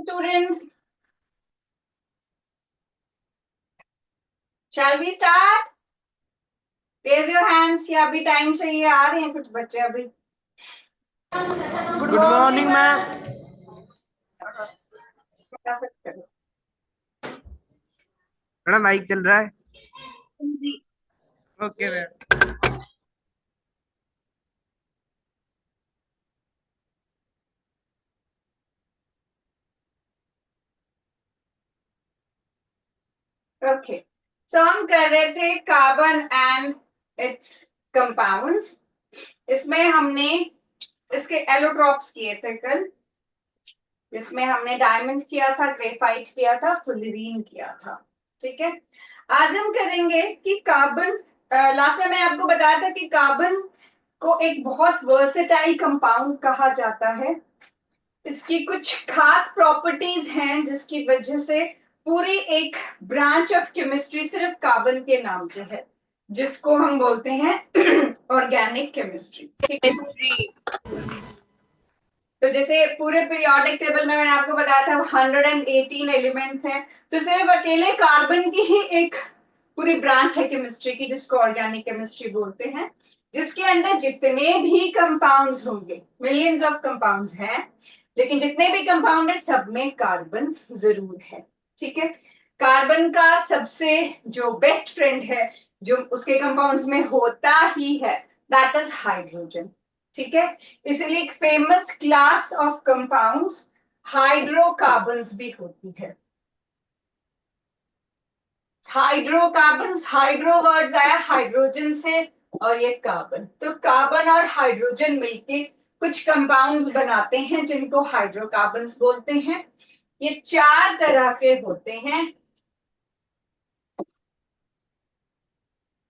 students. Shall we start? Raise your hands. या अभी time चाहिए, आ रहे हैं कुछ बच्चे अभी. Good morning ma'am. Madam mike चल रहा है. जी. Okay ma'am. ओके. सो हम कर रहे थे कार्बन एंड इट्स कंपाउंड्स. इसमें हमने इसके एलोट्रॉप्स किए थे कल. इसमें हमने डायमंड किया था, ग्रेफाइट किया था, फुलरीन किया था. ठीक है. आज हम करेंगे कि कार्बन. लास्ट में मैंने आपको बताया था कि कार्बन को एक बहुत वर्सेटाइल कंपाउंड कहा जाता है. इसकी कुछ खास प्रॉपर्टीज हैं जिसकी वजह से पूरी एक ब्रांच ऑफ केमिस्ट्री सिर्फ कार्बन के नाम पे है, जिसको हम बोलते हैं ऑर्गेनिक केमिस्ट्री. ठीक है. तो जैसे पूरे पीरियोडिक टेबल में मैंने आपको बताया था 118 एलिमेंट्स हैं, तो सिर्फ अकेले कार्बन की ही एक पूरी ब्रांच है केमिस्ट्री की जिसको ऑर्गेनिक केमिस्ट्री बोलते हैं, जिसके अंदर जितने भी कंपाउंड्स होंगे, मिलियंस ऑफ कंपाउंड्स हैं, लेकिन जितने भी कंपाउंड है सब में कार्बन जरूर है. ठीक है. कार्बन का सबसे जो बेस्ट फ्रेंड है, जो उसके कंपाउंड्स में होता ही है, दैट इज हाइड्रोजन. ठीक है. इसलिए एक famous class of compounds hydrocarbons भी होती है. हाइड्रोकार्बन्स, हाइड्रो वर्ड्स आया हाइड्रोजन से और ये कार्बन, तो कार्बन और हाइड्रोजन मिलके कुछ कंपाउंड्स बनाते हैं जिनको हाइड्रोकार्बन्स बोलते हैं. ये 4 तरह के होते हैं.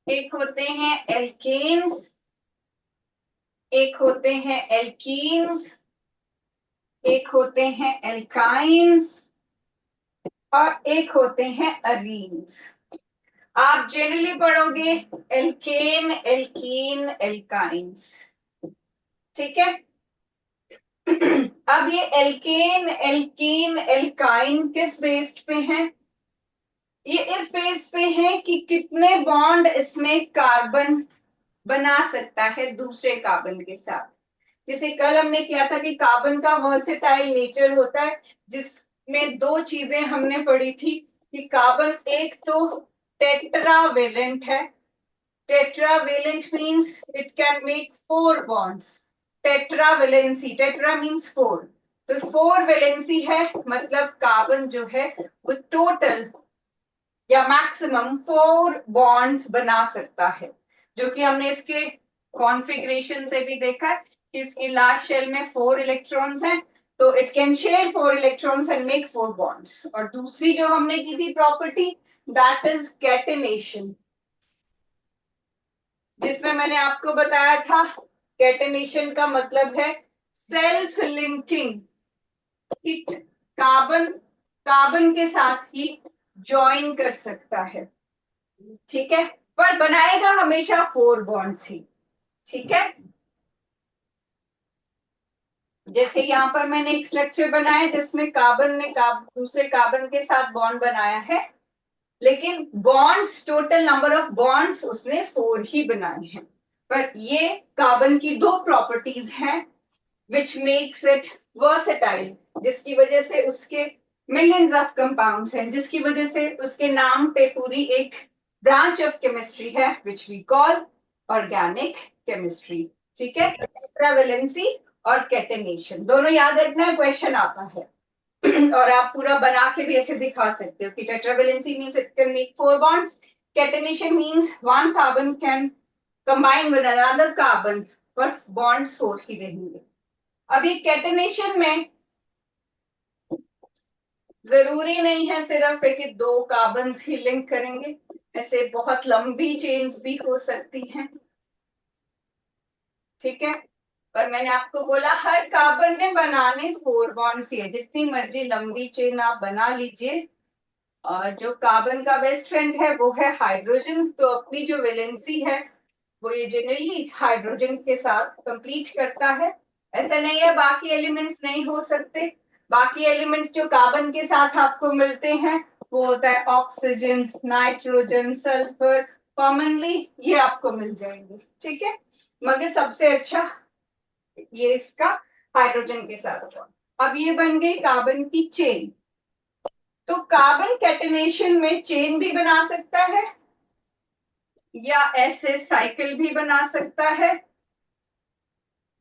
एक होते हैं एल्केन्स, एक होते हैं एल्कीन्स, एक होते हैं एल्काइंस और एक होते हैं अरीन्स. आप जनरली पढ़ोगे एल्केन, एल्कीन, एल्काइंस. ठीक है. अब ये एल्केन, एल्कीन, एल्काइन किस बेस्ड पे हैं? ये इस बेस पे है कि कितने बॉन्ड इसमें कार्बन बना सकता है दूसरे कार्बन के साथ. जैसे कल हमने किया था कि कार्बन का वर्सेटाइल नेचर होता है, जिसमें 2 चीजें हमने पढ़ी थी कि कार्बन एक तो टेट्रावेलेंट है. Tetravalent means it can make 4 bonds. Tetravalency, tetra means 4, तो 4 वेलेंसी है, मतलब कार्बन जो है वो टोटल या मैक्सिमम 4 बॉन्ड्स बना सकता है, जो कि हमने इसके कॉन्फ़िगरेशन से भी देखा है कि इसकी लास्ट शेल में 4 इलेक्ट्रॉन्स हैं, तो it can share 4 electrons and make 4 bonds. और दूसरी जो हमने की थी प्रॉपर्टी, दैट इज कैटेनेशन, जिसमें मैंने आपको बताया था कैटेनेशन का मतलब है सेल्फ लिंकिंग. कार्बन कार्बन के साथ ही ज्वाइन कर सकता है. ठीक है. पर बनाएगा हमेशा 4 बॉन्ड्स ही. ठीक है. जैसे यहाँ पर मैंने एक स्ट्रक्चर बनाया जिसमें कार्बन ने दूसरे कार्बन के साथ बॉन्ड बनाया है, लेकिन bonds, total number of bonds उसने 4 ही बनाए हैं. पर ये कार्बन की 2 प्रॉपर्टीज हैं which makes it versatile, जिसकी वजह से उसके मिलियंस ऑफ कंपाउंड्स हैं, जिसकी वजह से उसके नाम पे पूरी एक ब्रांच ऑफ केमिस्ट्री है which we call organic chemistry. ठीक है. टेट्रावेलेंसी और कैटेनेशन दोनों याद रखना है, क्वेश्चन आता है. और आप पूरा बना के भी ऐसे दिखा सकते हो कि tetravalency means it can make 4 bonds, catenation means one carbon can combine with another carbon, पर बॉन्ड्स 4 ही रहेंगे. अभी कैटेनेशन में जरूरी नहीं है सिर्फ है कि 2 कार्बन्स ही लिंक करेंगे, ऐसे बहुत लंबी चेन्स भी हो सकती हैं. ठीक है. पर मैंने आपको बोला हर कार्बन ने बनाने 4 बॉन्ड्स ही है, जितनी मर्जी लंबी चेन आप बना लीजिए. और जो कार्बन का बेस्ट फ्रेंड है वो है हाइड्रोजन, तो अपनी जो वैलेंसी है वो ये जनरली हाइड्रोजन के साथ कंप्लीट करता है. ऐसा नहीं है बाकी एलिमेंट्स नहीं हो सकते, बाकी एलिमेंट्स जो कार्बन के साथ आपको मिलते हैं वो होता है ऑक्सीजन, नाइट्रोजन, सल्फर, कॉमनली ये आपको मिल जाएंगे, ठीक है। मगर सबसे अच्छा ये इसका हाइड्रोजन के साथ हुआ। अब ये बन गई कार्बन की चेन। तो कार्बन कैटेनेशन में चेन भी बना सकता है या ऐसे साइकिल भी बना सकता है,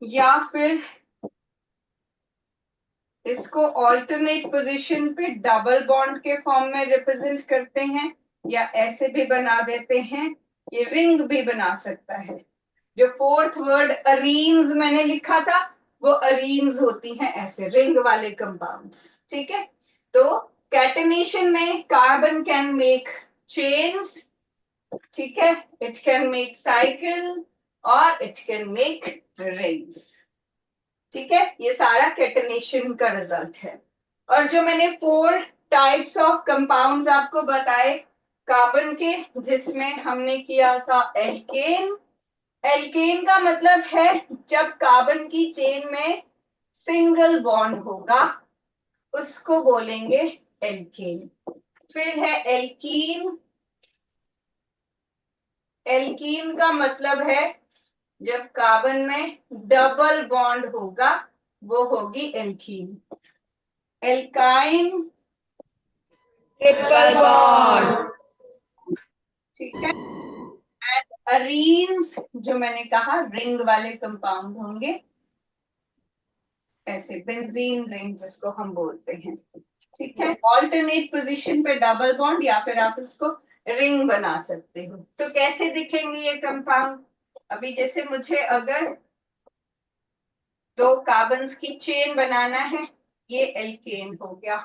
या फिर इसको ऑल्टरनेट पोजीशन पे डबल बॉन्ड के फॉर्म में रिप्रेजेंट करते हैं, या ऐसे भी बना देते हैं, ये रिंग भी बना सकता है। जो फोर्थ वर्ड अरीन्स मैंने लिखा था वो अरीन्स होती हैं ऐसे रिंग वाले कंपाउंड्स, ठीक है। तो कैटेनेशन में कार्बन कैन मेक चेन्स, ठीक है, इट कैन मेक साइकिल और इट कैन मेक रिंग्स, ठीक है। ये सारा कैटेनेशन का रिजल्ट है। और जो मैंने 4 टाइप्स ऑफ कंपाउंड्स आपको बताए कार्बन के, जिसमें हमने किया था एल्केन। एल्केन का मतलब है जब कार्बन की चेन में सिंगल बॉन्ड होगा उसको बोलेंगे एल्केन। फिर है एल्कीन। एल्कीन का मतलब है जब कार्बन में डबल बॉन्ड होगा वो होगी एल्कीन। एल्काइन, ट्रिपल बॉन्ड, ठीक है। अरीन्स जो मैंने कहा रिंग वाले कंपाउंड होंगे, ऐसे बेंजीन रिंग जिसको हम बोलते हैं, ठीक है। ऑल्टरनेट पोजीशन पे डबल बॉन्ड या फिर आप इसको रिंग बना सकते हो। तो कैसे दिखेंगे ये कंपाउंड? अभी जैसे मुझे अगर 2 कार्बन्स की चेन बनाना है, ये एल्केन हो गया,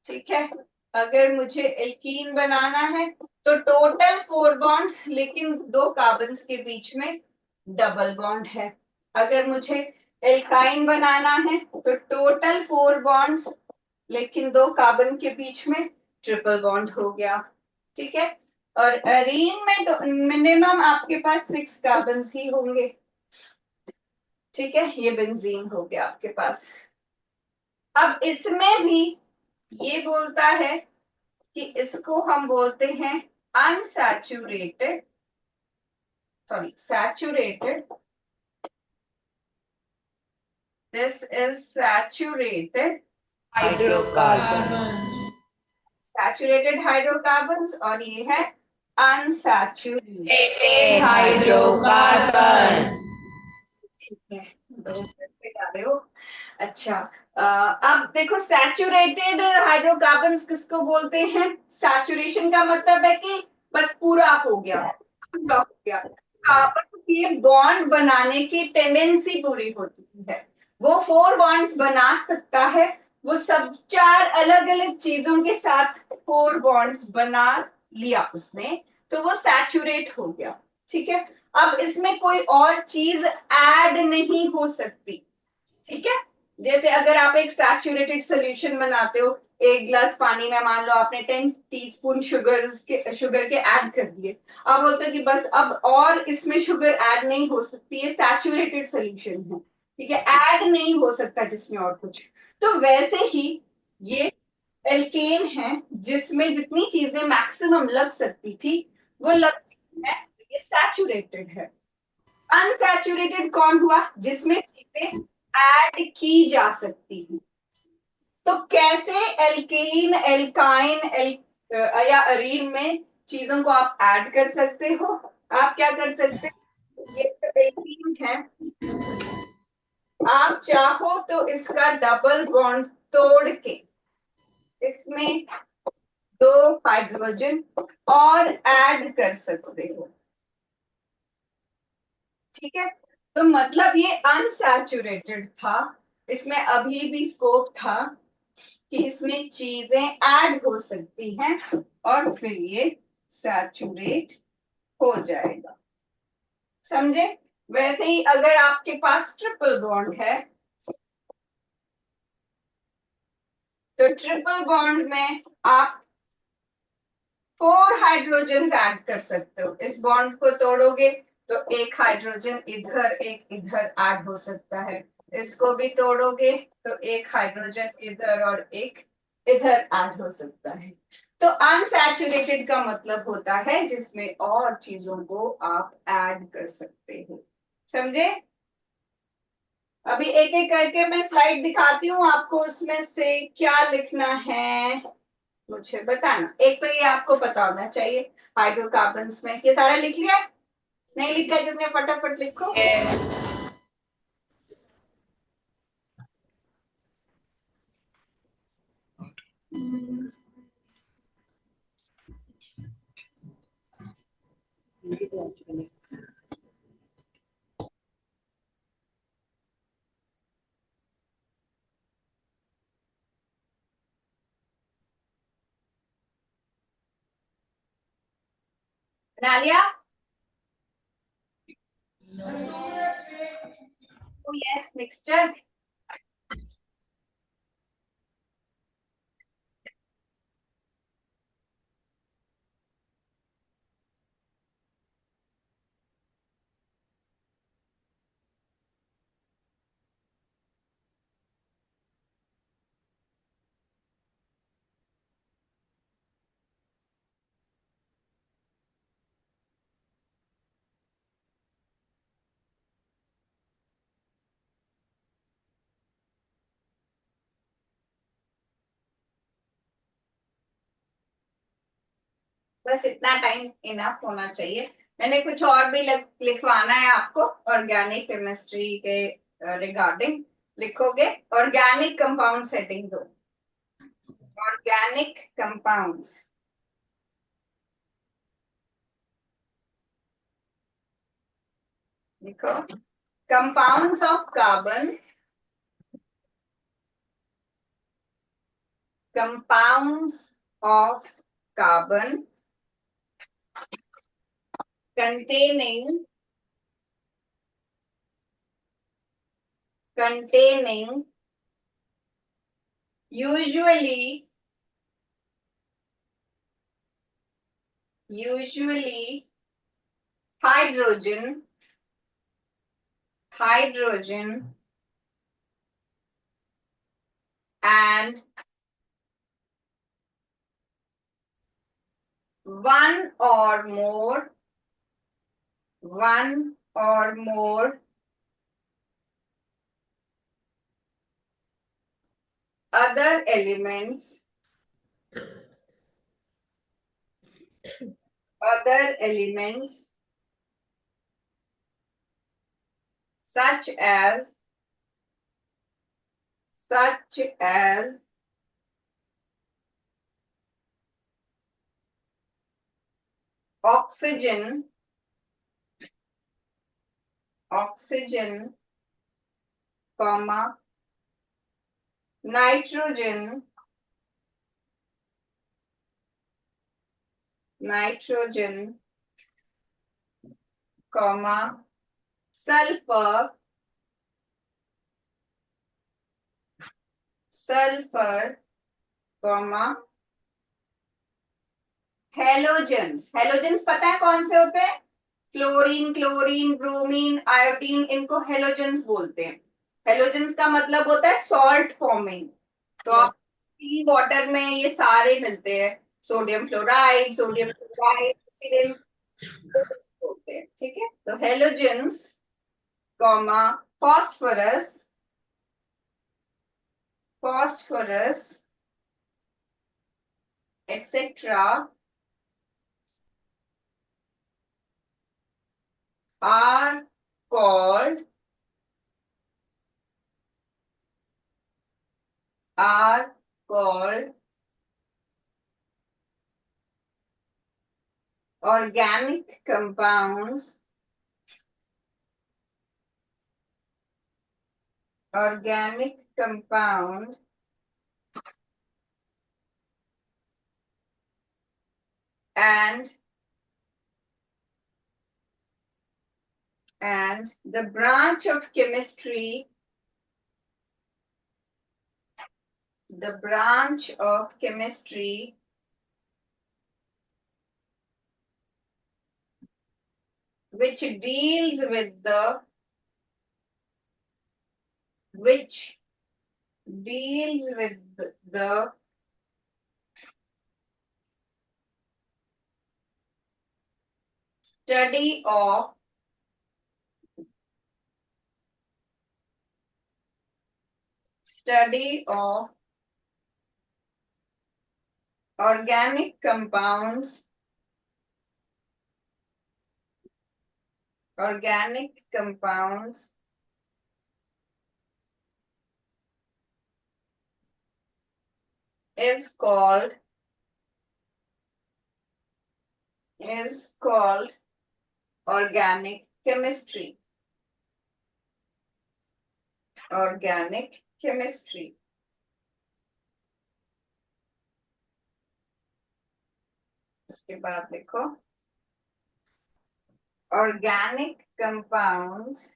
ठीक है। अगर मुझे एल्कीन बनाना है तो टोटल 4 बॉन्ड्स, लेकिन 2 कार्बन्स के बीच में डबल बॉन्ड है। अगर मुझे एल्काइन बनाना है तो टोटल 4 बॉन्ड्स, लेकिन 2 कार्बन के बीच में ट्रिपल बॉन्ड हो गया, ठीक है। और अरीन में मिनिमम आपके पास 6 कार्बन ही होंगे, ठीक है। ये बेंजीन हो गया आपके पास। अब इसमें भी ये बोलता है कि इसको हम बोलते हैं unsaturated, sorry saturated, this is saturated hydrocarbon saturated hydrocarbon, और ये है अनसैचुरेटेड हाइड्रोकार्बन ठीक है। 2 पे डाले हो। अच्छा, अब देखो सैचुरेटेड हाइड्रोकार्बन्स किसको बोलते हैं? सैचुरेशन का मतलब है कि बस पूरा हो गया, पूरा हो गया। कार्बन की बॉन्ड बनाने की टेंडेंसी पूरी होती है, वो 4 बॉन्ड्स बना सकता है, वो सब 4 अलग अलग चीजों के साथ 4 बॉन्ड्स बना लिया उसने, तो वो सैचुरेट हो गया, ठीक है। अब इसमें कोई और चीज ऐड नहीं हो सकती, ठीक है। जैसे अगर आप एक सैचुरेटेड सोल्यूशन बनाते हो, 1 गिलास पानी में मान लो आपने 10 टीस्पून शुगर के ऐड कर दिए, अब बोलते हो कि बस अब और इसमें शुगर ऐड नहीं हो सकती, ये सैचुरेटेड सोल्यूशन है, ठीक है, ऐड नहीं हो सकता जिसमें और कुछ। तो वैसे ही ये एल्केन है जिसमें जितनी चीजें मैक्सिमम लग सकती थी वो लग है, ये सैचुरेटेड है। अनसैचुरेटेड कौन हुआ? जिसमें चीजें ऐड की जा सकती हैं। तो कैसे एल्केन, एल्काइन, या अरीन में चीजों को आप ऐड कर सकते हो? आप क्या कर सकते हो, ये तो एल्कीन है, आप चाहो तो इसका डबल बॉन्ड तोड़ के इसमें 2 हाइड्रोजन और ऐड कर सकते हो, ठीक है। तो मतलब ये अनसैचुरेटेड था, इसमें अभी भी स्कोप था कि इसमें चीजें ऐड हो सकती हैं और फिर ये सैचुरेट हो जाएगा, समझे? वैसे ही अगर आपके पास ट्रिपल बॉन्ड है तो ट्रिपल बॉन्ड में आप 4 हाइड्रोजन ऐड कर सकते हो। इस बॉन्ड को तोड़ोगे तो 1 हाइड्रोजन इधर 1 इधर ऐड हो सकता है, इसको भी तोड़ोगे तो एक हाइड्रोजन इधर और एक इधर ऐड हो सकता है। तो अनसैचुरेटेड का मतलब होता है जिसमें और चीजों को आप ऐड कर सकते हो। समझे? अभी एक एक करके मैं स्लाइड दिखाती हूँ आपको, उसमें से क्या लिखना है मुझे बताना। एक तो ये आपको पता होना चाहिए हाइड्रोकार्बन्स में। ये सारा लिख लिया? नहीं लिखा है जिसने फटाफट लिखो। बना लिया? Yes mixture. बस इतना टाइम इनफ होना चाहिए। मैंने कुछ और भी लिखवाना है आपको ऑर्गेनिक केमिस्ट्री के रिगार्डिंग। लिखोगे ऑर्गेनिक कंपाउंड सेटिंग दो। ऑर्गेनिक कंपाउंड्स लिखो। Compounds of carbon, compounds of carbon containing usually hydrogen and one or more other elements such as oxygen, comma, nitrogen, comma, sulfur, comma, halogens. Halogens पता है कौन से होते हैं? Fluorine, chlorine, bromine, iodine, इनको halogens बोलते हैं। हेलोजेंस का मतलब होता है सॉल्ट फॉर्मिंग। तो आप टी वाटर में ये सारे मिलते हैं, सोडियम फ्लोराइड, सोडियम क्लोराइड, इसीलिए बोलते हैं। ठीक है, तो halogens comma phosphorus, etcetera are called organic compounds, and the branch of chemistry, which deals with the which deals with the study of organic compounds is called organic chemistry. Organic chemistry. इसके बाद देखो organic compounds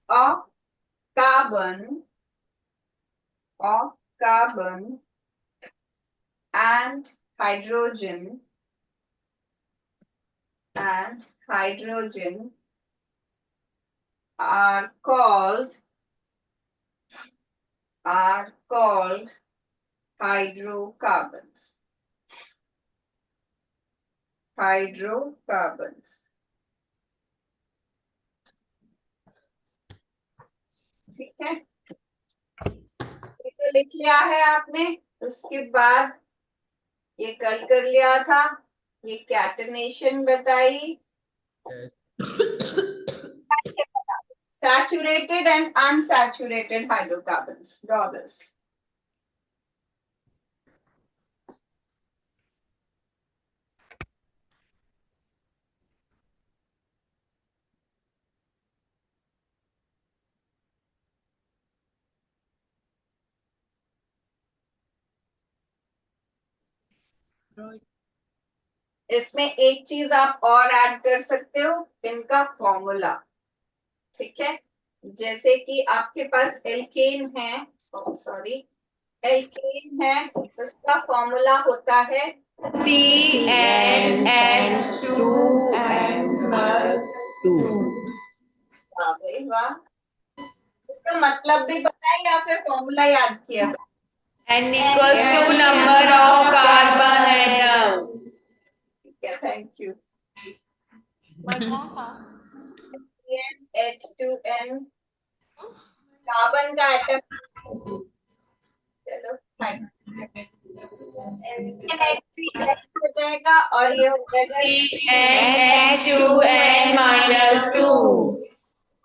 of carbon and hydrogen are called hydrocarbons. ठीक है, ये तो लिख लिया है आपने। उसके बाद ये कल कर लिया था, ये कैटनेशन बताई, saturated and unsaturated hydrocarbons. Draw this. इसमें एक चीज आप और ऐड कर सकते हो, इनका फॉर्मूला। ठीक है, जैसे कि आपके पास एल्केन है, सॉरी एल्केन है, उसका फॉर्मूला होता है CnH2n+2। वाह भाई वाह, इसका मतलब भी पता है या फिर फॉर्मूला याद किया? N equals to number of carbon atoms. ठीक है, थैंक यू। H2n कार्बन का एटम, चलो हो जाएगा और ये हो जाएगा CnH2n-2।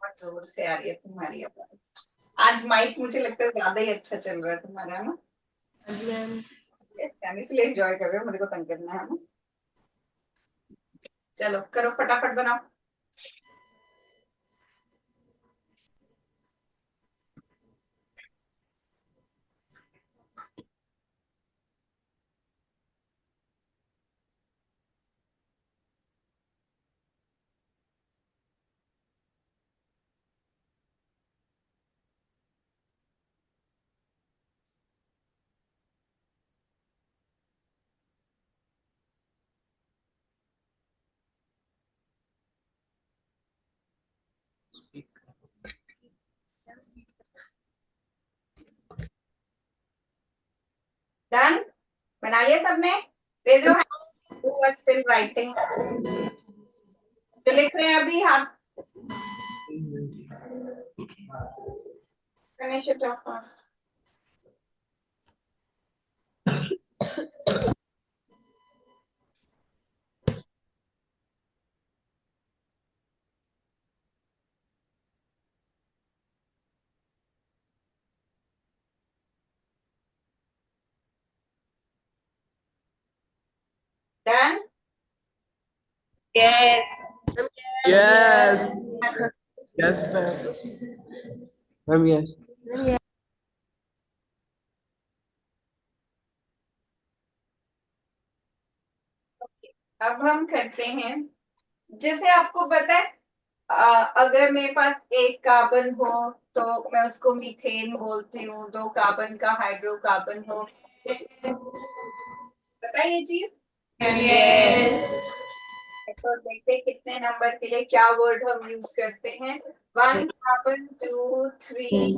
बहुत जोर से आ रही है तुम्हारी आवाज। आज माइक मुझे लगता है ज्यादा ही अच्छा चल रहा है तुम्हारा, है ना? इसलिए एंजॉय कर रहे हो, मुझे को तंग करना है ना। चलो करो, फटाफट बनाओ। डन, बना लिया सबने? Raise your hand who are still writing. जो लिख रहे हैं अभी हाथ, finish it off fast. Done? Yes. Yes. Yes, ma'am. Yes. अब हम करते हैं, जैसे आपको पता है अगर मेरे पास एक कार्बन हो तो मैं उसको मीथेन बोलती हूँ, 2 कार्बन का हाइड्रोकार्बन हो, पता है ये चीज? Yes. तो देखते हैं कितने नंबर के लिए क्या वर्ड हम यूज करते हैं। 1 कार्बन 2 3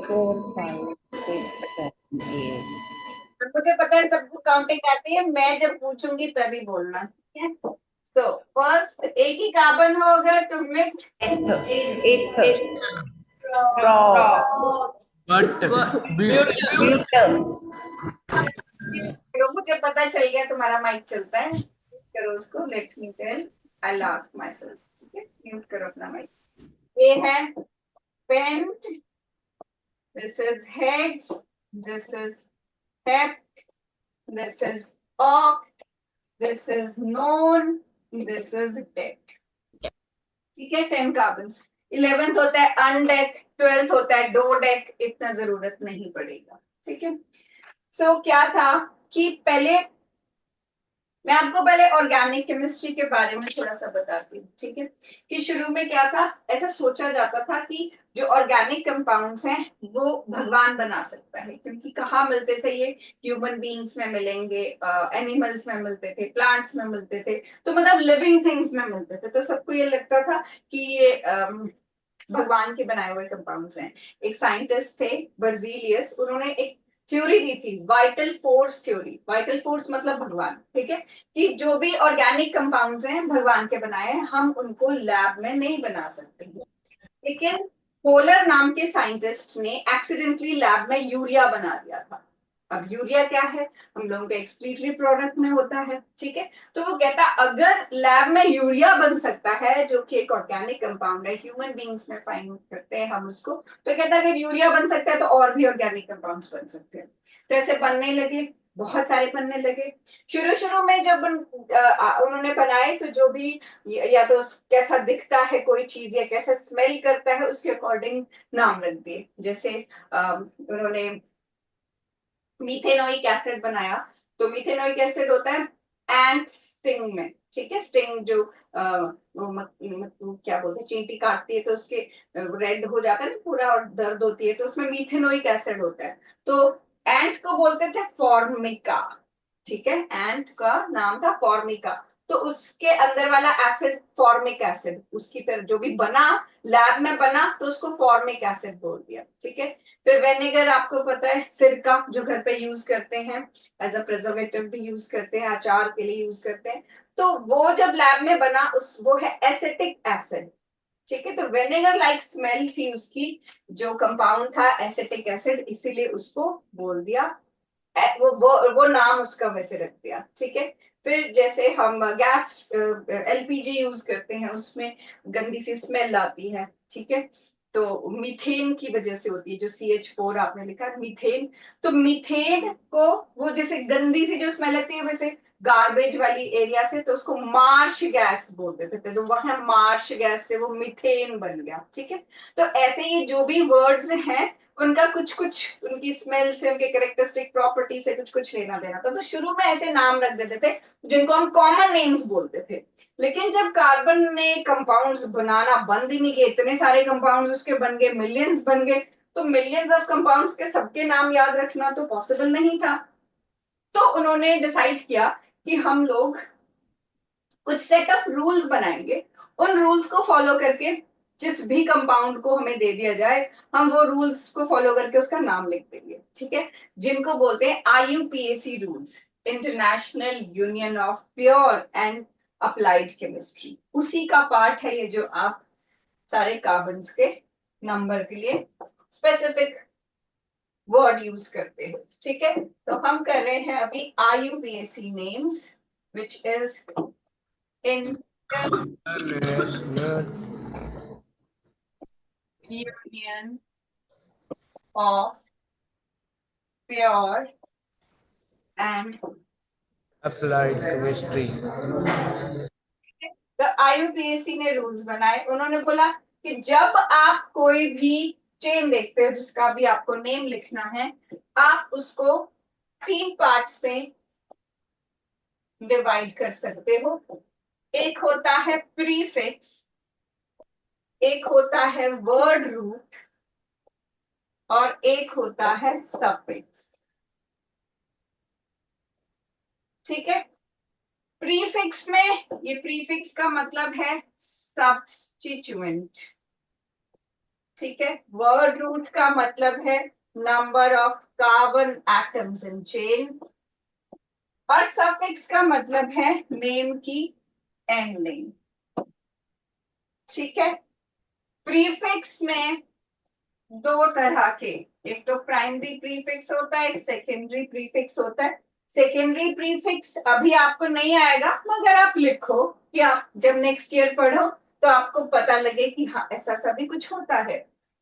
4 5 6 7 8। मुझे पता है सबको काउंटिंग आती है, मैं जब पूछूंगी तभी बोलना, ठीक है। तो फर्स्ट एक ही कार्बन होगा तो मिथ But तो मुझे पता चल गया तुम्हारा माइक चलता है, करो उसको, let me tell, I ask myself, ठीक है, म्यूट करो अपना माइक। ये है pent, this is hex, this is hept, this is oct, this is non, this is dec, ठीक है। 10 कार्बन। 11th होता है अनडेक, 12th होता है डो डेक, इतना जरूरत नहीं पड़ेगा, ठीक है। सो क्या था कि पहले मैं आपको पहले ऑर्गेनिक केमिस्ट्री के बारे में थोड़ा सा बताती हूँ, ठीक है। कि शुरू में क्या था, ऐसा सोचा जाता था कि जो ऑर्गेनिक कंपाउंड्स हैं वो भगवान बना सकता है, क्योंकि कहाँ मिलते थे ये, ह्यूमन बीइंग्स में मिलेंगे, एनिमल्स में मिलते थे, प्लांट्स में मिलते थे, तो मतलब लिविंग थिंग्स में मिलते थे, तो सबको ये लगता था कि ये भगवान के बनाए हुए कंपाउंड्स हैं। एक साइंटिस्ट थे बर्जीलियस, उन्होंने एक थ्योरी दी थी, vital force theory. Vital force मतलब भगवान, ठीक है, कि जो भी ऑर्गेनिक कंपाउंड्स हैं भगवान के बनाए हैं, हम उनको लैब में नहीं बना सकते। लेकिन पोलर नाम के साइंटिस्ट ने एक्सीडेंटली लैब में यूरिया बना दिया था। अब यूरिया क्या है, हम लोगों के एक्सक्रीटरी प्रोडक्ट में होता है, ठीक है। तो वो कहता अगर लैब में यूरिया बन सकता है जो कि एक ऑर्गेनिक कंपाउंड है, ह्यूमन बींग्स में फाइंड करते हैं हम उसको, तो कहता अगर यूरिया बन सकता है तो और भी ऑर्गेनिक कंपाउंड्स बन सकते हैं। तो ऐसे बनने लगे, बहुत सारे बनने लगे। शुरू शुरू में जब उन्होंने बनाए तो जो भी या तो कैसा दिखता है कोई चीज या कैसा स्मेल करता है उसके अकॉर्डिंग नाम रख दिए। जैसे उन्होंने मीथेनोइक एसिड बनाया, तो मीथेनोइक एसिड होता है एंट स्टिंग में, ठीक है। स्टिंग जो क्या बोलते हैं, चींटी काटती है तो उसके रेड हो जाता है ना पूरा और दर्द होती है, तो उसमें मीथेनोइक एसिड होता है। तो एंट को बोलते थे फॉर्मिका, ठीक है, एंट का नाम था फॉर्मिका। तो उसके अंदर वाला एसिड फॉर्मिक एसिड, उसकी तरह जो भी बना लैब में बना तो उसको फॉर्मिक एसिड बोल दिया, ठीक है। फिर वेनेगर आपको पता है, सिरका जो घर पे यूज करते हैं, एज अ प्रिजर्वेटिव भी यूज करते हैं, अचार के लिए यूज करते हैं। तो वो जब लैब में बना उस वो है एसिटिक एसिड, ठीक है। तो वेनेगर लाइक स्मेल थी उसकी, जो कंपाउंड था एसिटिक एसिड, इसीलिए उसको बोल दिया, वो नाम उसका वैसे रख दिया, ठीक है। फिर जैसे हम गैस एलपीजी यूज करते हैं, उसमें गंदी सी स्मेल आती है, ठीक है, तो मीथेन की वजह से होती है, जो CH4 आपने लिखा है मीथेन। तो मीथेन को वो जैसे गंदी सी जो स्मेल आती है वैसे गार्बेज वाली एरिया से, तो उसको मार्श गैस बोल देते थे, तो वहां मार्श गैस से वो मीथेन बन गया, ठीक है। तो ऐसे ही जो भी वर्ड्स हैं उनका कुछ कुछ उनकी स्मेल से, उनके कैरेक्टरिस्टिक प्रॉपर्टी से कुछ कुछ लेना देना था। तो शुरू में ऐसे नाम रख देते थे जिनको हम कॉमन नेम्स बोलते थे। लेकिन जब कार्बन ने कंपाउंड्स बनाना बंद ही नहीं किए, इतने सारे कंपाउंड्स उसके बन गए, मिलियंस बन गए, तो मिलियंस ऑफ कंपाउंड्स के सबके नाम याद रखना तो पॉसिबल नहीं था। तो उन्होंने डिसाइड किया कि हम लोग कुछ सेट ऑफ रूल्स बनाएंगे, उन रूल्स को फॉलो करके जिस भी कंपाउंड को हमें दे दिया जाए हम वो रूल्स को फॉलो करके उसका नाम लिख देंगे, ठीक है। जिनको बोलते हैं IUPAC rules, international union of pure and applied chemistry. उसी का पार्ट है ये जो आप सारे कार्बन्स के नंबर के लिए स्पेसिफिक वर्ड यूज करते हैं, ठीक है। तो हम कर रहे हैं अभी IUPAC names, which is in Union of Pure and applied chemistry. the IUPAC ने रूल्स बनाए। उन्होंने बोला कि जब आप कोई भी चेन देखते हो जिसका भी आपको नेम लिखना है, आप उसको 3 पार्ट्स में डिवाइड कर सकते हो। एक होता है प्रीफिक्स, एक होता है वर्ड रूट, और एक होता है सफिक्स, ठीक है। प्रीफिक्स में, ये प्रीफिक्स का मतलब है सब्स्टिट्यूएंट, ठीक है। वर्ड रूट का मतलब है number of carbon atoms in chain, और सफिक्स का मतलब है नेम की एंडिंग, ठीक है। प्रीफिक्स में दो तरह के, एक तो प्राइमरी प्रीफिक्स होता है, एक सेकेंडरी प्रीफिक्स होता है। सेकेंडरी प्रीफिक्स अभी आपको नहीं आएगा, मगर आप लिखो कि आप जब नेक्स्ट ईयर पढ़ो तो आपको पता लगे कि हाँ ऐसा सा भी कुछ होता है।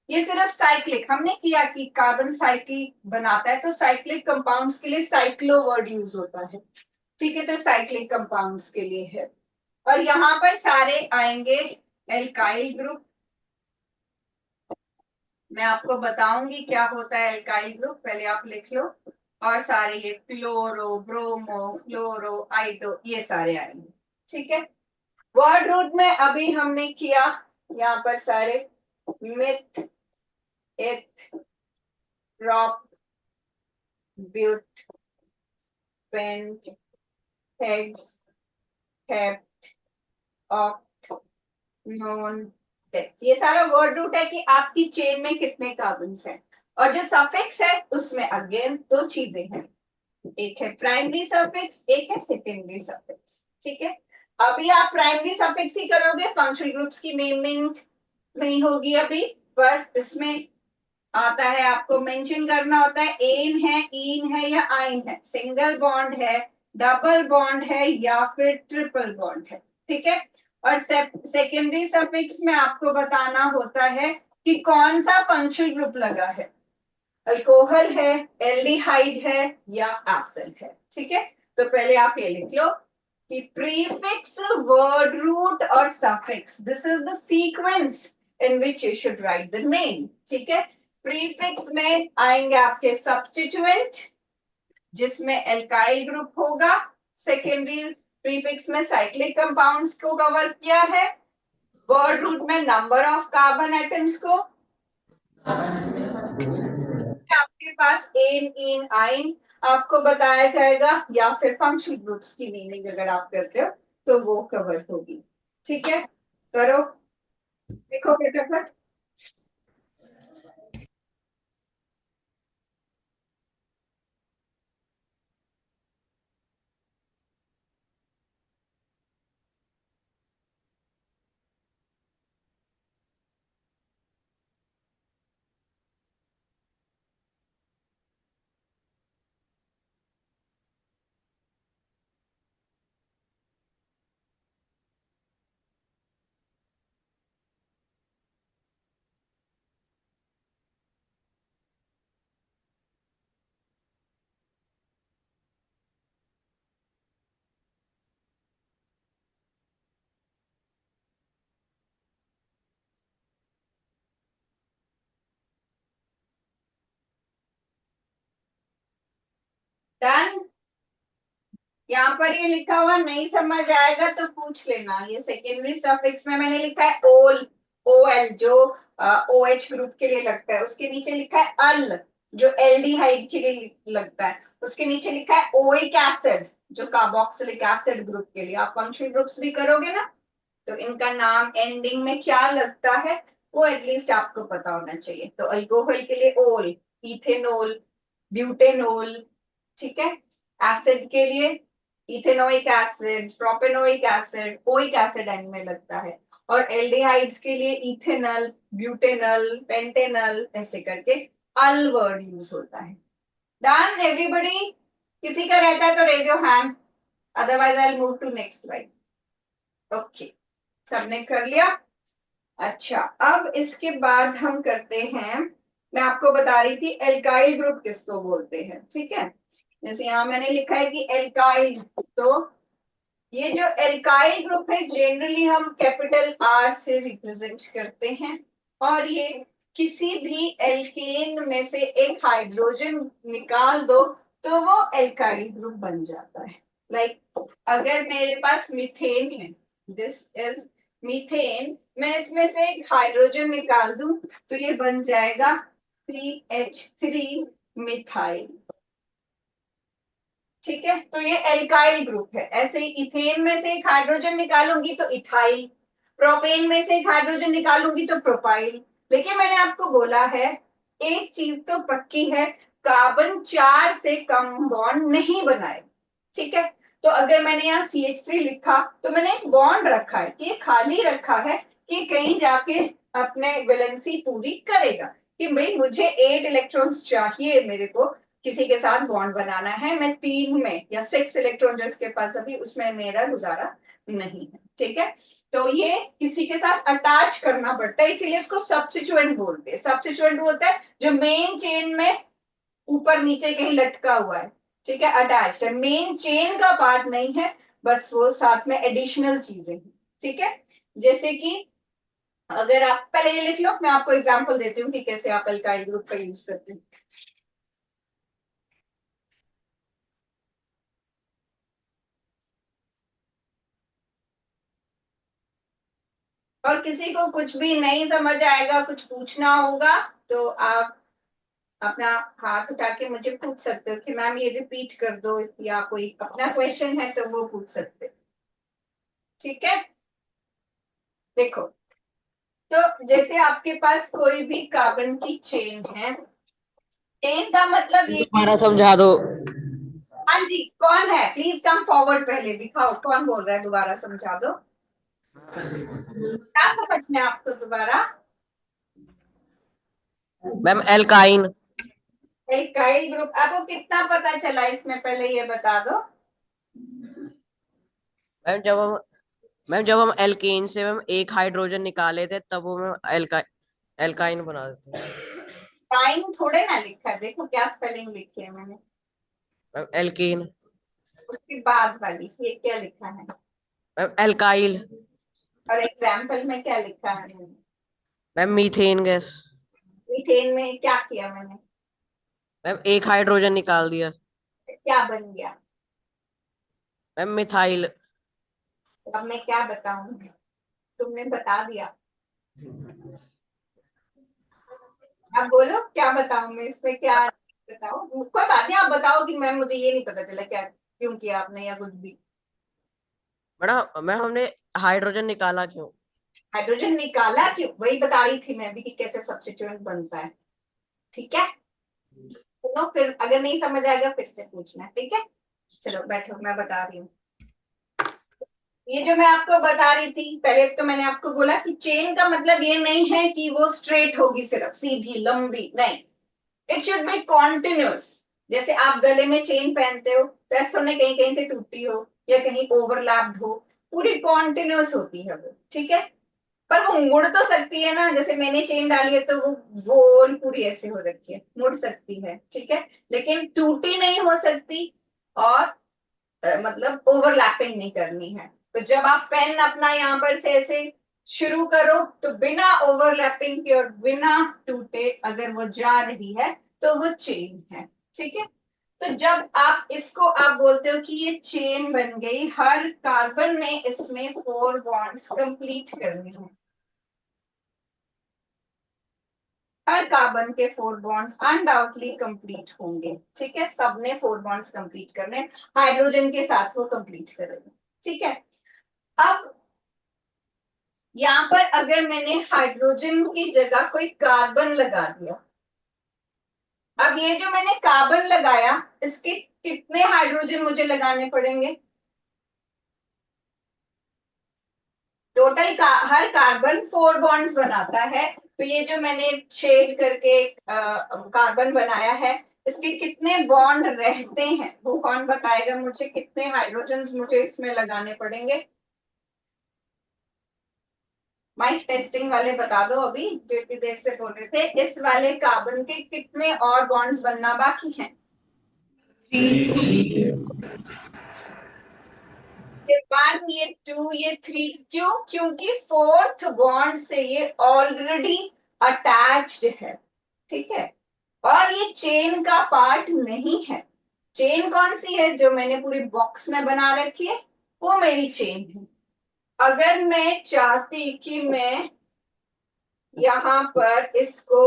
ये सिर्फ साइक्लिक हमने किया कि कार्बन साइकिल बनाता है, तो साइक्लिक कंपाउंड्स के लिए साइक्लो वर्ड यूज होता है, ठीक है। तो साइक्लिक कंपाउंड्स के लिए है। और यहाँ पर सारे आएंगे एल्काइल ग्रुप। मैं आपको बताऊंगी क्या होता है एल्काइल ग्रुप, पहले आप लिख लो। और सारे ये क्लोरो, ब्रोमो, फ्लोरो, आइडो, ये सारे आएंगे, ठीक है। वर्ड रूट में अभी हमने किया यहाँ पर सारे meth, eth, prop, but, pent, hex, hept, oct, non, dec. ये सारा वर्ड रूट है कि आपकी चेन में कितने कार्बन हैं। और जो सफिक्स है उसमें अगेन दो चीजें हैं, एक है प्राइमरी सफिक्स, एक है सेकेंडरी सफिक्स, ठीक है। अभी आप प्राइमरी सफिक्स ही करोगे, फंक्शनल ग्रुप्स की नेमिंग नहीं होगी अभी, पर इसमें आता है आपको मेंशन करना होता है एन है, इन है या आइन है, सिंगल बॉन्ड है, डबल बॉन्ड है या फिर ट्रिपल बॉन्ड है, ठीक है। और सेकेंडरी सफिक्स में आपको बताना होता है कि कौन सा फंक्शनल ग्रुप लगा है, अल्कोहल है, एल्डिहाइड है या एसिड है, ठीक है। तो पहले आप ये लिख लो कि प्रीफिक्स, वर्ड रूट और suffix, this is the sequence in which you should write the name, ठीक है। प्रीफिक्स में आएंगे आपके सब्स्टिट्यूएंट जिसमें एल्काइल ग्रुप होगा। सेकेंडरी प्रीफिक्स में साइक्लिक कंपाउंड्स को कवर किया है। वर्ड रूट में नंबर ऑफ कार्बन एटम्स को, आपके पास एन, इन, आइन आपको बताया जाएगा, या फिर फंक्शनल ग्रुप्स की मीनिंग अगर आप करते हो तो वो कवर होगी, ठीक है। करो, देखो फटाफट। डन। यहाँ पर ये लिखा हुआ नहीं समझ आएगा तो पूछ लेना। ये सेकेंडरी सफिक्स में मैंने लिखा है ओल, ओ एल, जो ओ एच ग्रुप के लिए लगता है। उसके नीचे लिखा है अल, जो एल्डिहाइड के लिए लगता है। उसके नीचे लिखा है ओइक एसिड, जो कार्बोक्सिलिक एसिड ग्रुप के लिए। आप फंक्शनल ग्रुप्स भी करोगे ना, तो इनका नाम एंडिंग में क्या लगता है वो एटलीस्ट आपको पता होना चाहिए। तो अल्कोहल के लिए ओल, इथेनॉल, ब्यूटेनॉल, ठीक है। एसिड के लिए ethanoic acid, propanoic acid, oic acid and में लगता है। और एल्डिहाइड्स के लिए इथेनॉल, ब्यूटेनॉल, पेंटेनॉल, ऐसे करके अल वर्ड यूज होता है। Done everybody? किसी का रहता है तो raise your hand, otherwise I will move to next slide. Okay, सबने कर लिया? अच्छा, अब इसके बाद हम करते हैं, मैं आपको बता रही थी एल्काइल ग्रुप किसको बोलते हैं, ठीक है। जैसे यहाँ मैंने लिखा है कि एल्काइल, तो ये जो एल्काइल ग्रुप है जनरली हम कैपिटल आर से रिप्रेजेंट करते हैं। और ये किसी भी एल्केन में से एक हाइड्रोजन निकाल दो तो वो एल्काइल ग्रुप बन जाता है। लाइक अगर मेरे पास मीथेन है, दिस इज मीथेन, मैं इसमें से एक हाइड्रोजन निकाल दूं तो ये बन जाएगा CH3 मिथाइल। ठीक है, तो ये एल्काइल ग्रुप है। ऐसे ही इथेन में से एक हाइड्रोजन निकालूंगी तो इथाइल, प्रोपेन में से एक हाइड्रोजन निकालूंगी तो प्रोपाइल। लेकिन मैंने आपको बोला है एक चीज तो पक्की है, कार्बन 4 से कम बॉन्ड नहीं बनाए। ठीक है, तो अगर मैंने यहाँ CH3 लिखा तो मैंने एक बॉन्ड रखा है कि ये खाली रखा है कि कहीं जाके अपने वैलेंसी पूरी करेगा कि भाई मुझे 8 इलेक्ट्रॉन्स चाहिए, मेरे को किसी के साथ बॉन्ड बनाना है, मैं 3 में या 6 इलेक्ट्रॉन जो इसके पास अभी उसमें मेरा गुजारा नहीं है। ठीक है, तो ये किसी के साथ अटैच करना पड़ता है, इसीलिए इसको सब्स्टिट्यूएंट बोलते हैं। सब्स्टिट्यूएंट होता है जो मेन चेन में ऊपर नीचे कहीं लटका हुआ है। ठीक है, अटैच्ड है, मेन चेन का पार्ट नहीं है, बस वो साथ में एडिशनल चीजें हैं। ठीक है, जैसे कि अगर आप पहले ये लिख लो, मैं आपको एग्जांपल देती हूँ कि कैसे आप अल्काइल ग्रुप का यूज करते हैं। और किसी को कुछ भी नहीं समझ आएगा, कुछ पूछना होगा तो आप अपना हाथ उठा के मुझे पूछ सकते हो कि मैम ये रिपीट कर दो, या कोई अपना क्वेश्चन है तो वो पूछ सकते हो। ठीक है, देखो, तो जैसे आपके पास कोई भी कार्बन की चेन है, चेन का मतलब ये कि दोबारा समझा दो। हाँ जी, कौन है, प्लीज कम फॉरवर्ड, पहले दिखाओ कौन बोल रहा है, दोबारा समझा दो। क्या समझना है आपको दोबारा? Ma'am alkyne. एल्काइल ग्रुप आपको कितना पता चला इसमें, पहले ये बता दो। मैम जब हम एल्केन से मैम एक हाइड्रोजन निकाले थे तब वो मैम एल्काइन बना देते हैं। टाइम थोड़े ना लिखा है, देखो क्या स्पेलिंग लिखी है मैंने, मैम एल्केन। उसके बाद वाली ये क्या लिखा है, मैम एल्काइल। और एग्जाम्पल में क्या लिखा है मैंने, मैम मीथेन गैस। मीथेन में क्या किया मैंने, मैम एक हाइड्रोजन निकाल दिया। क्या बन गया? Ma'am methyl. तो अब मैं क्या बताऊं, तुमने बता दिया, अब बोलो क्या बताऊं मैं इसमें, क्या बताओ, कोई बात नहीं, आप बताओ कि मैम मुझे ये नहीं पता चला क्या क्यों किया आपने या कुछ भी। मैडम मैम हमने हाइड्रोजन निकाला क्यों? हाइड्रोजन निकाला क्यों, वही बता रही थी मैं भी कि कैसे सब्स्टिट्यूएंट बनता है। ठीक है, सुनो, फिर अगर नहीं समझ आएगा फिर से पूछना। ठीक है, चलो बैठो, मैं बता रही हूँ। ये जो मैं आपको बता रही थी, पहले तो मैंने आपको बोला कि चेन का मतलब ये नहीं है कि वो स्ट्रेट होगी, सिर्फ सीधी लंबी नहीं, इट शुड बी कॉन्टिन्यूस। जैसे आप गले में चेन पहनते हो तो ऐसा नहीं कहीं कहीं से टूटी हो या कहीं ओवरलैप्ड हो, पूरी कॉन्टिन्यूस होती है वो। ठीक है, पर वो मुड़ तो सकती है ना, जैसे मैंने चेन डाली है तो वो गोल पूरी ऐसे हो रखी है, मुड़ सकती है। ठीक है, लेकिन टूटी नहीं हो सकती, और मतलब ओवरलैपिंग नहीं करनी है। तो जब आप पेन अपना यहाँ पर से ऐसे शुरू करो तो बिना ओवरलैपिंग के और बिना टूटे अगर वो जा रही है तो वो चेन है। ठीक है, तो जब आप इसको आप बोलते हो कि ये चेन बन गई, हर कार्बन ने इसमें 4 बॉन्ड्स कंप्लीट करने हैं, हर कार्बन के 4 बॉन्ड्स अनडाउटली कंप्लीट होंगे। ठीक है, सबने 4 बॉन्ड्स कंप्लीट करने, हाइड्रोजन के साथ वो कंप्लीट करेंगे। ठीक है, अब यहाँ पर अगर मैंने हाइड्रोजन की जगह कोई कार्बन लगा दिया, अब ये जो मैंने कार्बन लगाया इसके कितने हाइड्रोजन मुझे लगाने पड़ेंगे? टोटल हर कार्बन 4 बॉन्ड्स बनाता है, तो ये जो मैंने शेड करके कार्बन बनाया है इसके कितने बॉन्ड रहते हैं वो कौन बताएगा मुझे, कितने हाइड्रोजन मुझे इसमें लगाने पड़ेंगे? माइक टेस्टिंग वाले बता दो, अभी जो इतनी देर से बोल रहे थे, इस वाले कार्बन के कितने और बॉन्ड्स बनना बाकी हैं? ये 1, ये 2, ये 3, क्यों? क्योंकि 4th बॉन्ड से ये ऑलरेडी अटैच्ड है। ठीक है, और ये चेन का पार्ट नहीं है। चेन कौन सी है, जो मैंने पूरी बॉक्स में बना रखी है वो मेरी चेन है। अगर मैं चाहती कि मैं यहाँ पर इसको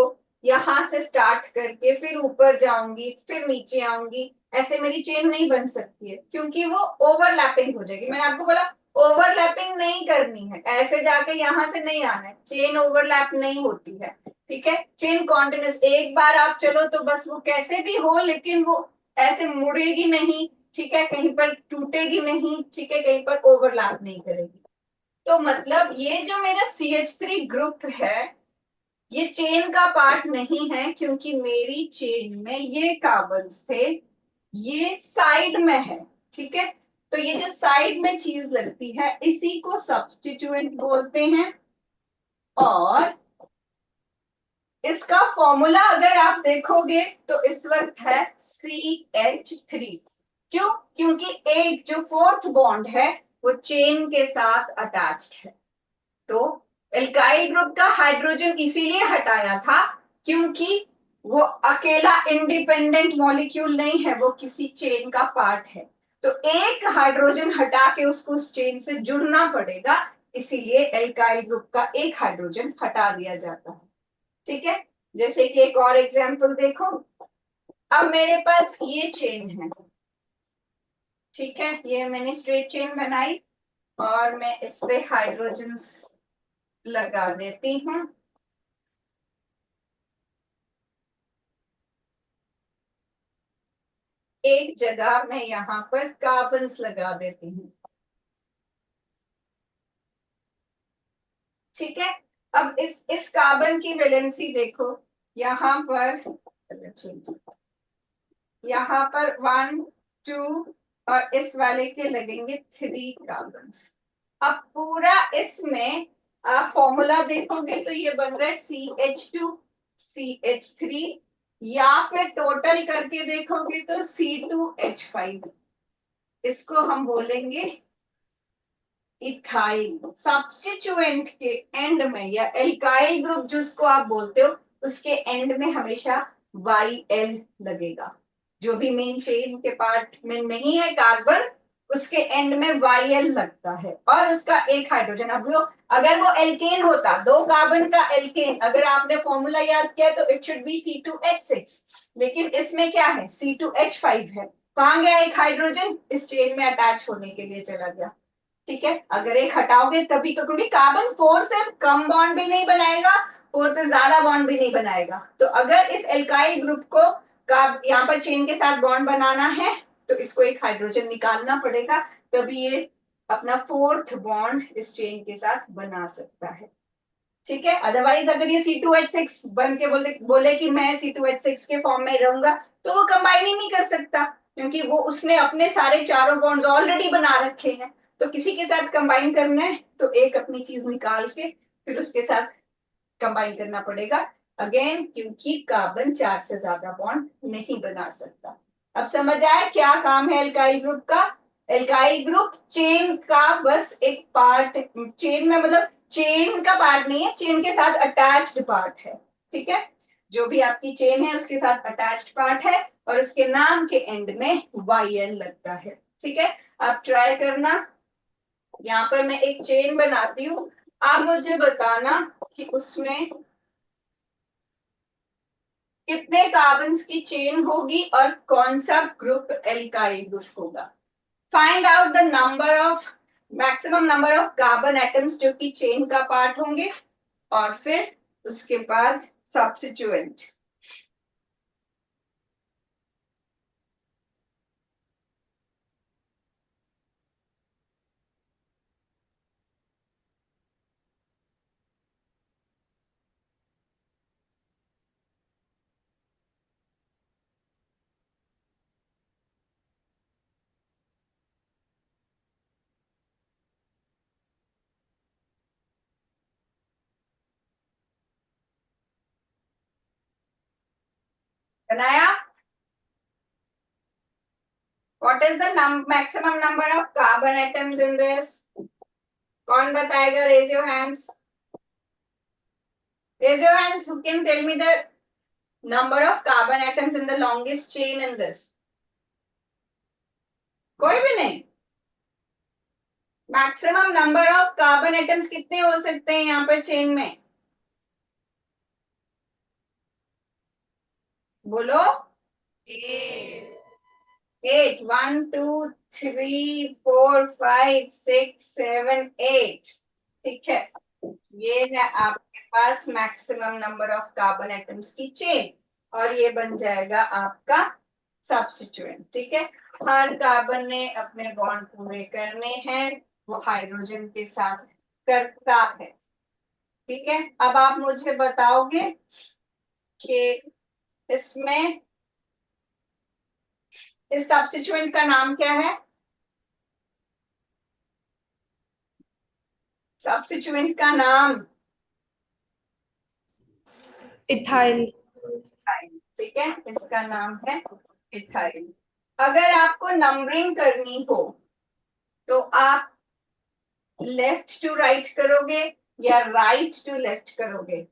यहां से स्टार्ट करके फिर ऊपर जाऊंगी फिर नीचे आऊंगी, ऐसे मेरी चेन नहीं बन सकती है, क्योंकि वो ओवरलैपिंग हो जाएगी। मैंने आपको बोला ओवरलैपिंग नहीं करनी है, ऐसे जाके यहां से नहीं आना है, चेन ओवरलैप नहीं होती है। ठीक है, चेन कॉन्टिन्यूस, एक बार आप चलो तो बस वो कैसे भी हो, लेकिन वो ऐसे मुड़ेगी नहीं, ठीक है, कहीं पर टूटेगी नहीं, ठीक है, कहीं पर ओवरलैप नहीं करेगी। तो मतलब ये जो मेरा CH3 ग्रुप है ये चेन का पार्ट नहीं है, क्योंकि मेरी चेन में ये कार्बन्स थे, ये साइड में है। ठीक है, तो ये जो साइड में चीज लगती है इसी को सब्स्टिट्यूएंट बोलते हैं। और इसका फॉर्मूला अगर आप देखोगे तो इस वक्त है CH3। क्यों? क्योंकि एक जो फोर्थ बॉन्ड है वो चेन के साथ अटैच्ड है। तो एल्काइल ग्रुप का हाइड्रोजन इसीलिए हटाया था क्योंकि वो अकेला इंडिपेंडेंट मॉलिक्यूल नहीं है, वो किसी चेन का पार्ट है। तो एक हाइड्रोजन हटा के उसको उस चेन से जुड़ना पड़ेगा, इसीलिए एल्काइल ग्रुप का एक हाइड्रोजन हटा दिया जाता है। ठीक है, जैसे कि एक और एग्जांपल देखो। अब मेरे पास ये चेन है, ठीक है, ये मैंने स्ट्रेट चेन बनाई और मैं इस पे हाइड्रोजन्स लगा देती हूँ। एक जगह मैं यहाँ पर कार्बन्स लगा देती हूँ। ठीक है, अब इस कार्बन की वैलेंसी देखो, यहाँ पर यहाँ पर 1 2 और इस वाले के लगेंगे 3 कार्बन्स। अब पूरा इसमें आप फॉर्मूला देखोगे तो ये बन रहा है CH2 CH3, या फिर टोटल करके देखोगे तो C2H5। इसको हम बोलेंगे इथाइल। सब्स्टिट्यूएंट के एंड में या एल्काइल ग्रुप जिसको आप बोलते हो उसके एंड में हमेशा YL लगेगा। जो भी मेन चेन के पार्ट में नहीं है कार्बन, उसके एंड में YL लगता है और उसका एक हाइड्रोजन। अब वो अगर वो एल्केन होता, दो कार्बन का एल्केन, अगर आपने फॉर्मूला याद किया तो इट शुड बी C2H6, लेकिन इसमें क्या है C2H5 है। कहाँ गया एक हाइड्रोजन? इस चेन में अटैच होने के लिए चला गया। ठीक है, अगर एक हटाओगे तभी तो, क्योंकि कार्बन 4 से कम बॉन्ड भी नहीं बनाएगा, 4 से ज्यादा बॉन्ड भी नहीं बनाएगा। तो अगर इस एल्काइल ग्रुप को यहाँ पर चेन के साथ बॉन्ड बनाना है तो इसको एक हाइड्रोजन निकालना पड़ेगा, तभी ये अपना फोर्थ बॉन्ड इस चेन के साथ बना सकता है। ठीक है, अदरवाइज अगर ये C2H6 बन के बोले कि मैं C2H6 के फॉर्म में रहूंगा तो वो कंबाइन ही नहीं कर सकता, क्योंकि वो उसने अपने सारे चारों बॉन्ड्स ऑलरेडी बना रखे हैं। तो किसी के साथ कंबाइन करना है तो एक अपनी चीज निकाल के फिर उसके साथ कंबाइन करना पड़ेगा अगेन, क्योंकि कार्बन 4 से ज्यादा बॉन्ड नहीं बना सकता। अब समझ आया क्या काम है एल्काइल ग्रुप का? एल्काइल ग्रुप चेन का बस एक पार्ट, चेन में मतलब चेन का पार्ट नहीं है, चेन के साथ अटैच्ड पार्ट है। ठीक है, जो भी आपकी चेन है उसके साथ अटैच्ड पार्ट है और उसके नाम के एंड में YL लगता है। ठीक है, आप ट्राई करना। यहाँ पर मैं एक चेन बनाती हूँ, आप मुझे बताना कि उसमें कितने कार्बन्स की चेन होगी और कौन सा ग्रुप एल्काइल ग्रुप होगा। Find out the number of maximum number of carbon atoms जो कि चेन का पार्ट होंगे, और फिर उसके बाद सब्स्टिट्यूएंट। बनाया? What is the maximum number of carbon atoms in this? कौन बताएगा? Raise your hands, raise your hands who can tell me the number of carbon atoms in the longest chain in this? कोई भी नहीं? Maximum number of carbon atoms कितने हो सकते हैं यहाँ पर चेन में? बोलो। 8, 1 2 3 4 5 6 7 8। ठीक है, ये है आपके पास maximum number of carbon atoms की चेन, और ये बन जाएगा आपका सब्स्टिट्यूएंट। ठीक है, हर कार्बन ने अपने बॉन्ड पूरे करने हैं, वो हाइड्रोजन के साथ करता है। ठीक है, अब आप मुझे बताओगे कि इसमें इस सब्स्टिट्यूएंट का नाम क्या है? सब्स्टिट्यूएंट का नाम इथाइल। ठीक है, इसका नाम है इथाइल। अगर आपको नंबरिंग करनी हो तो आप लेफ्ट टू राइट करोगे या राइट टू लेफ्ट करोगे?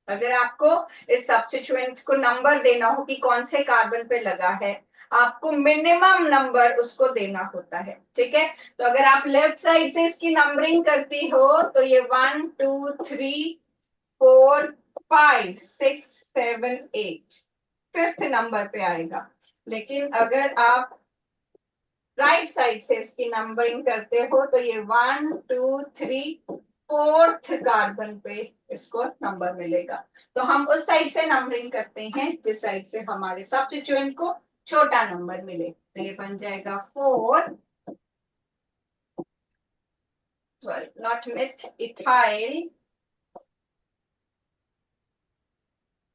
अगर आपको इस सब्स्टिट्यूएंट को नंबर देना हो कि कौन से कार्बन पे लगा है, आपको मिनिमम नंबर उसको देना होता है। ठीक है, तो अगर आप लेफ्ट साइड से इसकी नंबरिंग करती हो तो ये 1 2 3 4 5 6 7 8 फिफ्थ नंबर पे आएगा। लेकिन अगर आप राइट साइड से इसकी नंबरिंग करते हो तो ये 1 2 3 फोर्थ कार्बन पे इसको नंबर मिलेगा। तो हम उस साइड से नंबरिंग करते हैं जिस साइड से हमारे सब्स्टिट्यूएंट को छोटा नंबर मिले। तो ये बन जाएगा 4, सॉरी नॉट मिथ, इथाइल,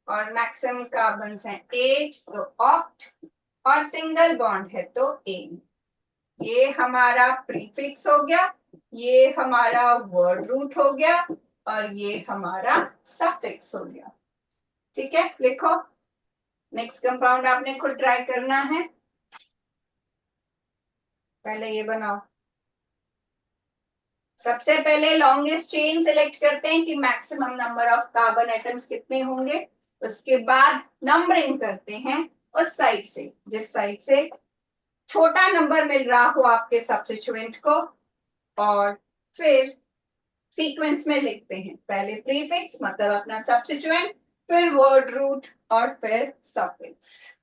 और मैक्सिमम कार्बन है 8 तो ऑक्ट, और सिंगल बॉन्ड है तो एन। ये हमारा प्रीफिक्स हो गया, ये हमारा वर्ड रूट हो गया, और ये हमारा सफिक्स हो गया। ठीक है, लिखो। नेक्स्ट कंपाउंड आपने खुद ट्राई करना है, पहले ये बनाओ। सबसे पहले लॉन्गेस्ट चेन सेलेक्ट करते हैं कि maximum number of carbon atoms कितने होंगे, उसके बाद नंबरिंग करते हैं उस साइड से जिस साइड से छोटा नंबर मिल रहा हो आपके सब्स्टिट्यूएंट को, और फिर सीक्वेंस में लिखते हैं, पहले प्रीफिक्स मतलब अपना सब्स्टिट्यूएंट, फिर वर्ड रूट, और फिर सफिक्स।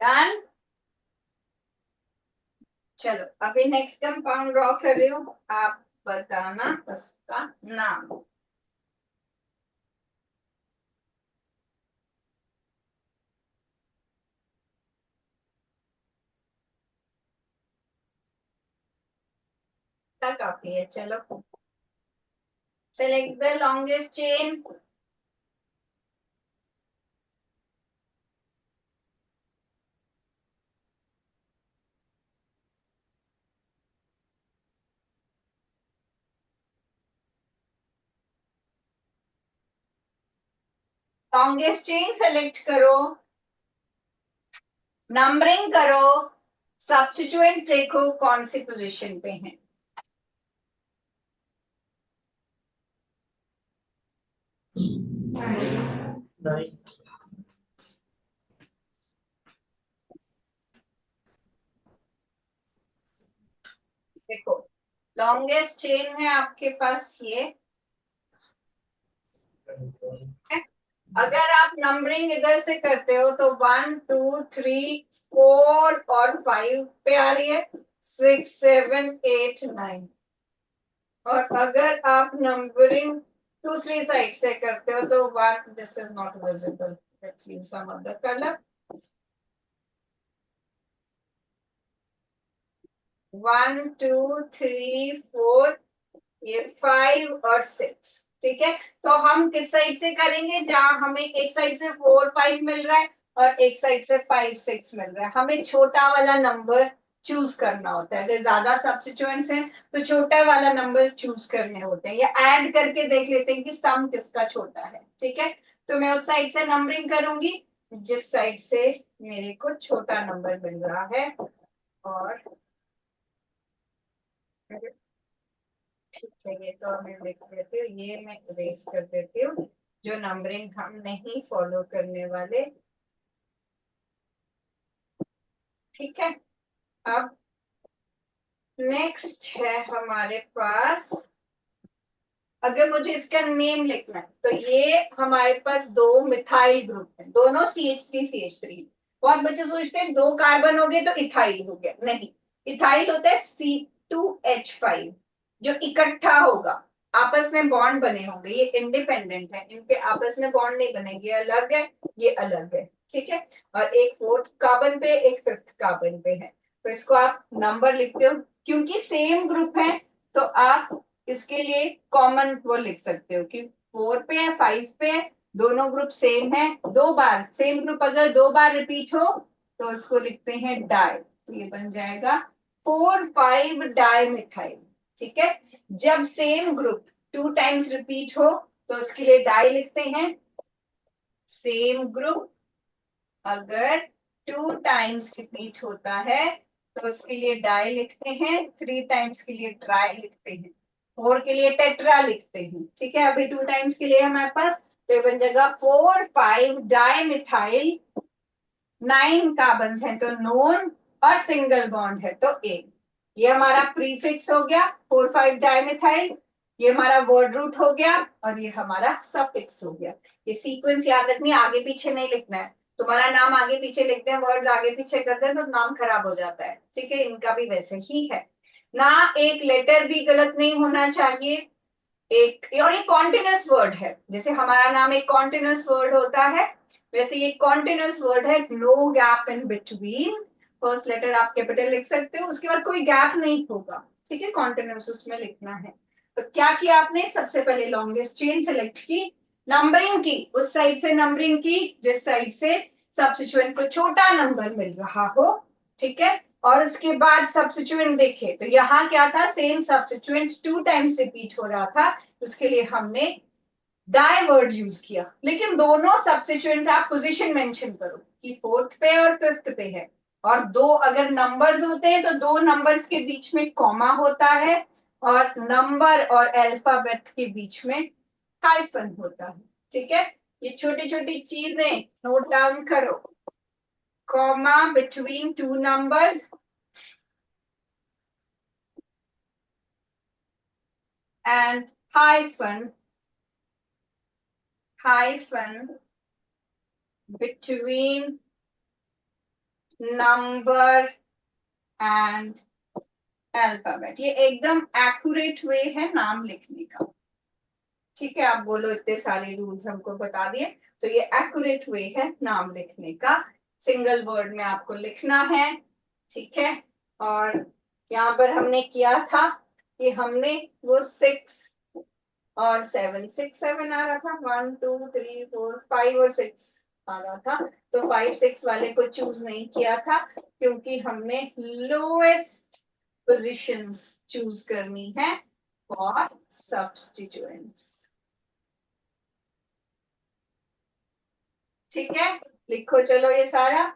डन। चलो अभी नेक्स्ट कंपाउंड ड्रॉ कर रही हूँ, आप बताना उसका नाम। काफी है, चलो select the longest chain. Longest chain select करो, नंबरिंग करो, सब्स्टिट्यूएंट्स देखो कौन सी पोजीशन पे हैं। देखो लॉन्गेस्ट चेन है आपके पास ये है। अगर आप नंबरिंग इधर से करते हो तो 1 2 3 4 और 5 पे आ रही है, 6 7 8 9। और अगर आप नंबरिंग दूसरी साइड से करते हो तो 1, this is not visible, let's use some other colour, 1 2 3 4, ये 5 और 6। ठीक है, तो हम किस साइड से करेंगे? जहां हमें एक साइड से 4 5 मिल रहा है और एक साइड से 5 6 मिल रहा है, हमें छोटा वाला नंबर चूज करना होता है। अगर ज्यादा सब्स्टिट्यूएंट्स हैं तो छोटा वाला नंबर चूज करने होते हैं, या ऐड करके देख लेते हैं कि सम किसका छोटा है। ठीक है, तो मैं उस साइड से नंबरिंग करूंगी जिस साइड से मेरे को छोटा नंबर मिल रहा है। और ठीक है, ये तो मैं लिख देती हूँ, ये मैं इरेज कर देती हूँ जो नंबरिंग हम नहीं फॉलो करने वाले। ठीक है, अब नेक्स्ट है हमारे पास, अगर मुझे इसका नेम लिखना है तो ये हमारे पास दो मिथाइल ग्रुप है, दोनों CH3 CH3। बहुत बच्चे सोचते हैं दो कार्बन हो गए तो इथाइल हो गया, नहीं। इथाइल होता है C2H5 जो इकट्ठा होगा, आपस में बॉन्ड बने होंगे, ये इंडिपेंडेंट है, इनके आपस में बॉन्ड नहीं बनेंगे, ये अलग है, ये अलग है। ठीक है, और एक फोर्थ कार्बन पे एक फिफ्थ कार्बन पे है, तो इसको आप नंबर लिखते हो क्योंकि सेम ग्रुप है, तो आप इसके लिए कॉमन वो लिख सकते हो कि 4 पे है 5 पे है, दोनों ग्रुप सेम है, दो बार सेम ग्रुप अगर दो बार रिपीट हो तो उसको लिखते हैं डाई, तो ये बन जाएगा 4,5 डाई मिथाइल। ठीक है, जब सेम ग्रुप 2 टाइम्स रिपीट हो तो उसके लिए डाई लिखते हैं, सेम ग्रुप अगर 2 टाइम्स रिपीट होता है तो उसके लिए डाई लिखते हैं, 3 टाइम्स के लिए ट्राई लिखते हैं, 4 के लिए टेट्रा लिखते हैं। ठीक है, अभी 2 टाइम्स के लिए हमारे पास, तो ये बन जाएगा 4,5 डाई मिथाइल, 9 कार्बन है तो नोन, और सिंगल बॉन्ड है तो ए। ये हमारा प्रीफिक्स हो गया 4,5 डाई मिथाइल, ये हमारा वर्ड रूट हो गया, और ये हमारा सफिक्स हो गया। ये सीक्वेंस याद रखनी है, आगे पीछे नहीं लिखना है। तुम्हारा नाम आगे पीछे लिखते हैं, वर्ड्स आगे पीछे करते हैं तो नाम खराब हो जाता है। ठीक है, इनका भी वैसे ही है ना, एक लेटर भी गलत नहीं होना चाहिए। एक और ये कॉन्टिन्यूस वर्ड है, जैसे हमारा नाम एक कॉन्टिन्यूस वर्ड होता है, वैसे ये कॉन्टिन्यूस वर्ड है, no gap in between. First letter आप कैपिटल लिख सकते हो, उसके बाद कोई गैप नहीं होगा। ठीक है, कॉन्टिन्यूस उसमें लिखना है। तो क्या किया आपने, सबसे पहले लॉन्गेस्ट चेन सेलेक्ट की, नंबरिंग की, उस साइड से नंबरिंग की जिस साइड से सब्स्टिट्यूएंट को छोटा नंबर मिल रहा हो। ठीक है, और उसके बाद सब्स्टिट्यूएंट देखे तो यहाँ क्या था, सेम सब्स्टिट्यूएंट 2 टाइम्स रिपीट हो रहा था, उसके लिए हमने डाई वर्ड यूज किया। लेकिन दोनों सब्स्टिट्यूएंट आप पोजीशन मेंशन करो कि फोर्थ पे और फिफ्थ पे है, और दो अगर नंबर्स होते हैं तो दो नंबर्स के बीच में कॉमा होता है, और नंबर और अल्फाबेट के बीच में हाइफन होता है। ठीक है, ये छोटी छोटी चीजें नोट डाउन करो, comma between 2 numbers, and hyphen between number and alphabet। ये एकदम एक्यूरेट वे है नाम लिखने का। ठीक है, आप बोलो इतने सारे रूल्स हमको बता दिए, तो ये एक्यूरेट वे है नाम लिखने का, सिंगल वर्ड में आपको लिखना है। ठीक है, और यहाँ पर हमने किया था कि हमने वो 6 और 7, 6 7 आ रहा था, 1 2 3 4 5 और 6 आ रहा था, तो 5 6 वाले को चूज नहीं किया था क्योंकि हमने लोएस्ट पोजीशंस चूज करनी है फॉर सब्स्टिट्यूएंट्स। ठीक है, लिखो चलो ये सारा।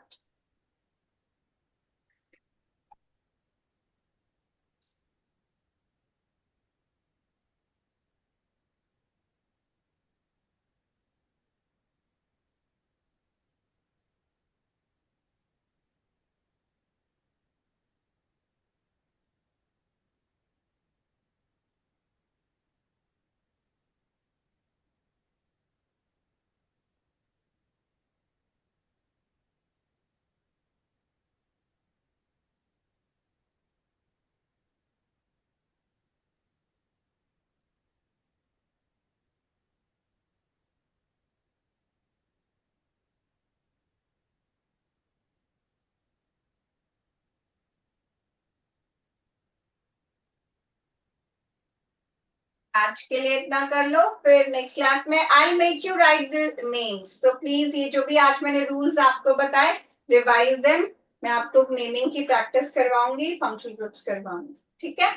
आज के लिए इतना कर लो, फिर नेक्स्ट क्लास में I make you right the names, तो प्लीज ये जो भी आज मैंने रूल्स आपको बताए रिवाइज देम। मैं आपको नेमिंग की प्रैक्टिस करवाऊंगी, फंक्शनल ग्रुप्स करवाऊंगी। ठीक है,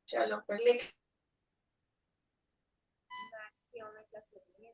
चलो फिर लिख